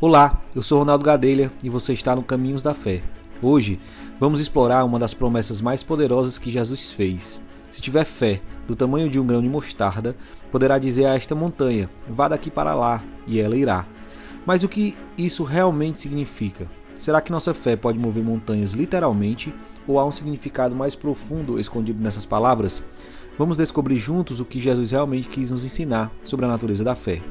Olá, eu sou Ronaldo Gadelha e você está no Caminhos da Fé. Hoje vamos explorar uma das promessas mais poderosas que Jesus fez. Se tiver fé do tamanho de um grão de mostarda, poderá dizer a esta montanha: vá daqui para lá, e ela irá. Mas o que isso realmente significa? Será que nossa fé pode mover montanhas literalmente, ou há um significado mais profundo escondido nessas palavras? Vamos descobrir juntos o que Jesus realmente quis nos ensinar sobre a natureza da fé.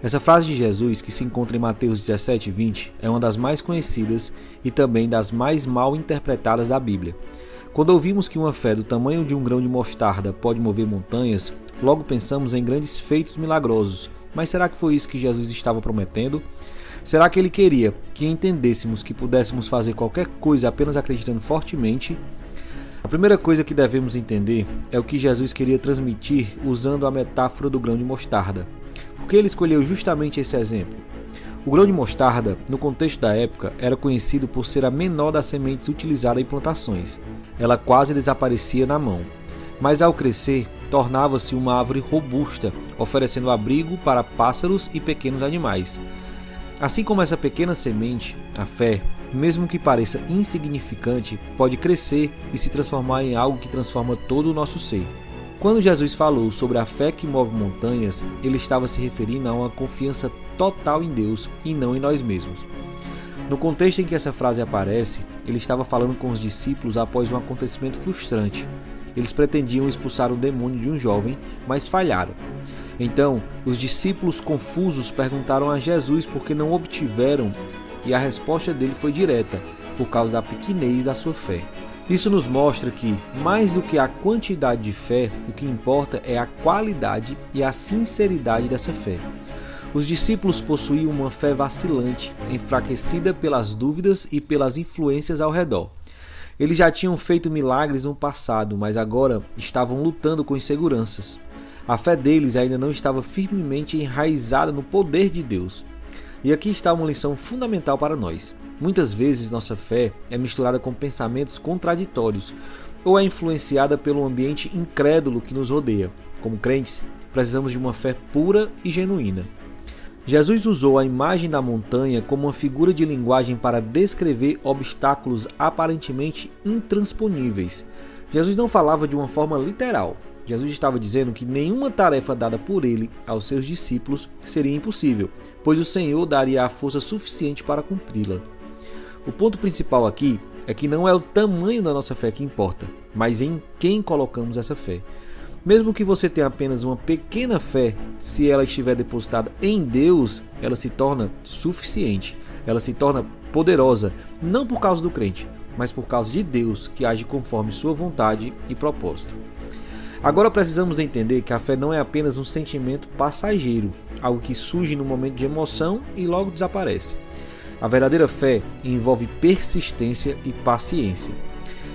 Essa frase de Jesus, que se encontra em Mateus 17:20, é uma das mais conhecidas e também das mais mal interpretadas da Bíblia. Quando ouvimos que uma fé do tamanho de um grão de mostarda pode mover montanhas, logo pensamos em grandes feitos milagrosos. Mas será que foi isso que Jesus estava prometendo? Será que ele queria que entendêssemos que pudéssemos fazer qualquer coisa apenas acreditando fortemente? A primeira coisa que devemos entender é o que Jesus queria transmitir usando a metáfora do grão de mostarda. Por que ele escolheu justamente esse exemplo? O grão de mostarda, no contexto da época, era conhecido por ser a menor das sementes utilizadas em plantações. Ela quase desaparecia na mão, mas ao crescer, tornava-se uma árvore robusta, oferecendo abrigo para pássaros e pequenos animais. Assim como essa pequena semente, a fé, mesmo que pareça insignificante, pode crescer e se transformar em algo que transforma todo o nosso ser. Quando Jesus falou sobre a fé que move montanhas, ele estava se referindo a uma confiança total em Deus e não em nós mesmos. No contexto em que essa frase aparece, ele estava falando com os discípulos após um acontecimento frustrante. Eles pretendiam expulsar o demônio de um jovem, mas falharam. Então, os discípulos confusos perguntaram a Jesus por que não obtiveram, e a resposta dele foi direta: por causa da pequenez da sua fé. Isso nos mostra que, mais do que a quantidade de fé, o que importa é a qualidade e a sinceridade dessa fé. Os discípulos possuíam uma fé vacilante, enfraquecida pelas dúvidas e pelas influências ao redor. Eles já tinham feito milagres no passado, mas agora estavam lutando com inseguranças. A fé deles ainda não estava firmemente enraizada no poder de Deus. E aqui está uma lição fundamental para nós. Muitas vezes nossa fé é misturada com pensamentos contraditórios ou é influenciada pelo ambiente incrédulo que nos rodeia. Como crentes, precisamos de uma fé pura e genuína. Jesus usou a imagem da montanha como uma figura de linguagem para descrever obstáculos aparentemente intransponíveis. Jesus não falava de uma forma literal. Jesus estava dizendo que nenhuma tarefa dada por ele aos seus discípulos seria impossível, pois o Senhor daria a força suficiente para cumpri-la. O ponto principal aqui é que não é o tamanho da nossa fé que importa, mas em quem colocamos essa fé. Mesmo que você tenha apenas uma pequena fé, se ela estiver depositada em Deus, ela se torna suficiente, ela se torna poderosa, não por causa do crente, mas por causa de Deus, que age conforme sua vontade e propósito. Agora precisamos entender que a fé não é apenas um sentimento passageiro, algo que surge no momento de emoção e logo desaparece. A verdadeira fé envolve persistência e paciência.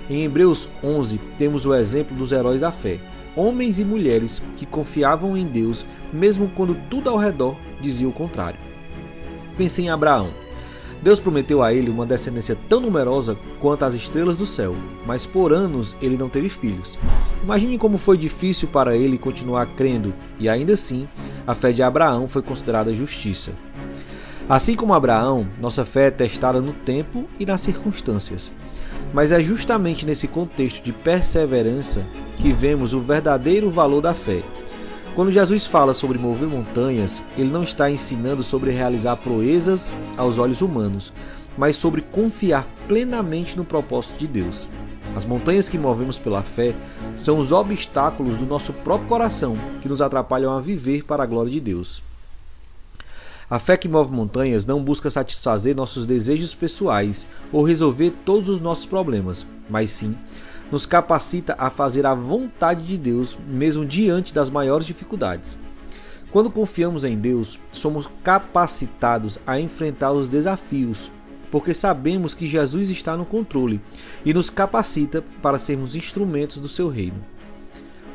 Em Hebreus 11 temos o exemplo dos heróis da fé, homens e mulheres que confiavam em Deus mesmo quando tudo ao redor dizia o contrário. Pense em Abraão. Deus prometeu a ele uma descendência tão numerosa quanto as estrelas do céu, mas por anos ele não teve filhos. Imagine como foi difícil para ele continuar crendo, e ainda assim, a fé de Abraão foi considerada justiça. Assim como Abraão, nossa fé é testada no tempo e nas circunstâncias. Mas é justamente nesse contexto de perseverança que vemos o verdadeiro valor da fé. Quando Jesus fala sobre mover montanhas, ele não está ensinando sobre realizar proezas aos olhos humanos, mas sobre confiar plenamente no propósito de Deus. As montanhas que movemos pela fé são os obstáculos do nosso próprio coração que nos atrapalham a viver para a glória de Deus. A fé que move montanhas não busca satisfazer nossos desejos pessoais ou resolver todos os nossos problemas, mas sim nos capacita a fazer a vontade de Deus mesmo diante das maiores dificuldades. Quando confiamos em Deus, somos capacitados a enfrentar os desafios, porque sabemos que Jesus está no controle e nos capacita para sermos instrumentos do seu reino.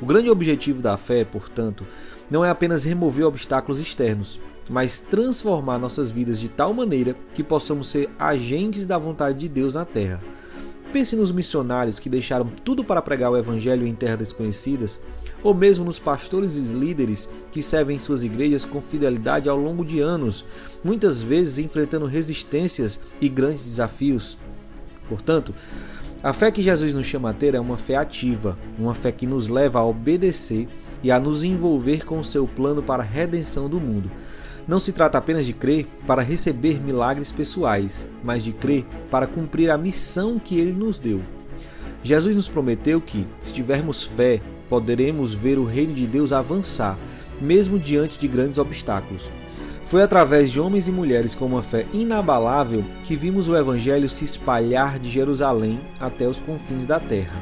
O grande objetivo da fé, portanto, não é apenas remover obstáculos externos, mas transformar nossas vidas de tal maneira que possamos ser agentes da vontade de Deus na terra. Pense nos missionários que deixaram tudo para pregar o evangelho em terras desconhecidas, ou mesmo nos pastores e líderes que servem suas igrejas com fidelidade ao longo de anos, muitas vezes enfrentando resistências e grandes desafios. Portanto, a fé que Jesus nos chama a ter é uma fé ativa, uma fé que nos leva a obedecer e a nos envolver com o seu plano para a redenção do mundo. Não se trata apenas de crer para receber milagres pessoais, mas de crer para cumprir a missão que Ele nos deu. Jesus nos prometeu que, se tivermos fé, poderemos ver o reino de Deus avançar, mesmo diante de grandes obstáculos. Foi através de homens e mulheres com uma fé inabalável que vimos o Evangelho se espalhar de Jerusalém até os confins da terra.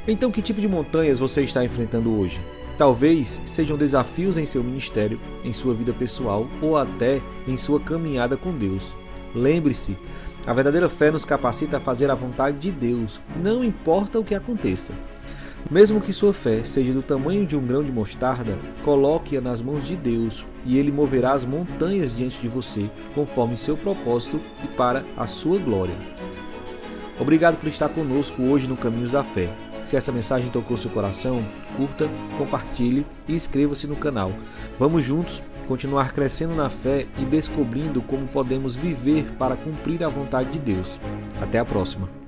Então, que tipo de montanhas você está enfrentando hoje? Talvez sejam desafios em seu ministério, em sua vida pessoal ou até em sua caminhada com Deus. Lembre-se, a verdadeira fé nos capacita a fazer a vontade de Deus, não importa o que aconteça. Mesmo que sua fé seja do tamanho de um grão de mostarda, coloque-a nas mãos de Deus e Ele moverá as montanhas diante de você, conforme seu propósito e para a sua glória. Obrigado por estar conosco hoje no Caminhos da Fé. Se essa mensagem tocou seu coração, curta, compartilhe e inscreva-se no canal. Vamos juntos continuar crescendo na fé e descobrindo como podemos viver para cumprir a vontade de Deus. Até a próxima!